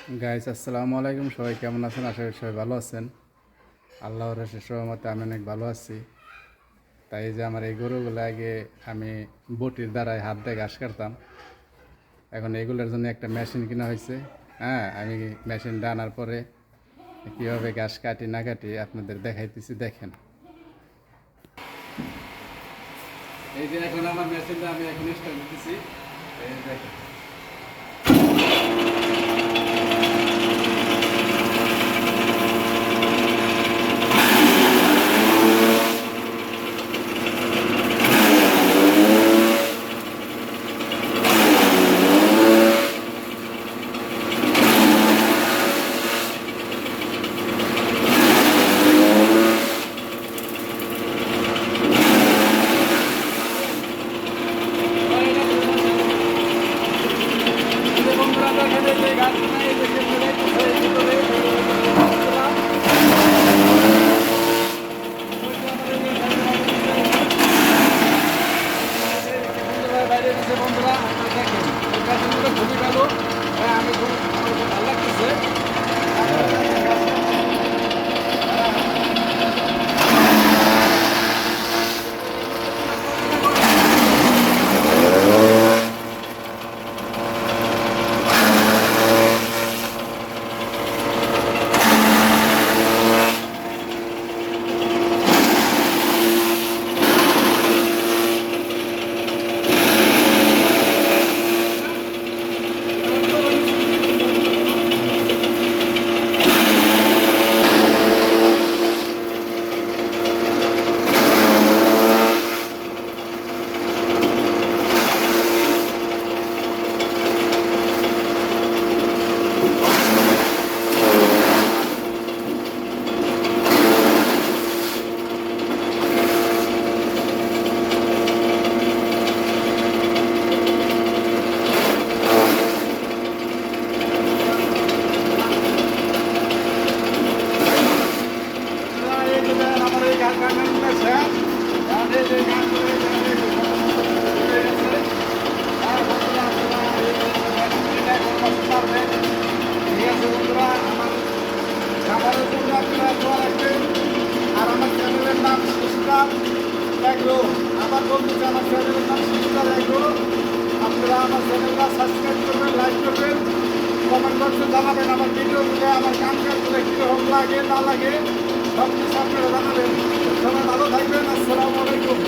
Guys আসসালামু আলাইকুম। সবাই কেমন আছেন? আশা করি সবাই ভালো আছেন। আল্লাহর শেষ রহমতে আমি অনেক ভালো আছি। তাই যে আমার এই গরুগুলো আগে আমি বটির দ্বারাই হাত দিয়ে ঘাস কাটতাম, এখন এগুলোর জন্য একটা মেশিন কিনা হয়েছে। হ্যাঁ, আমি মেশিনটা আনার পরে কীভাবে ঘাস কাটি না কাটি আপনাদের দেখাইতেছি, দেখেন। এই যে এখন আমার মেশিনটা আমি এখন স্টার্ট দিতেছি, এই দেখেন। বন্ধুরা দেখেন, খুবই ভালো। আমি খুব ভালো লাগতেছে। খাবারের জন্য আপনারা দোয়া রাখবেন। আর আমার চ্যানেলের নাম শিশুরাম এগ্রো। আমার বন্ধু আমার চ্যানেলের নাম শিশুরাম এগ্রো। আপনারা আমার চ্যানেলটা সাবস্ক্রাইব করবেন, লাইক করবেন, কমেন্ট বক্সে জানাবেন আমার ভিডিওগুলো, আমার গান গানগুলো কীরকম লাগে না লাগে সব কিছু আপনারা জানাবেন। সবাই ভালো থাকবেন। আসসালামু আলাইকুম।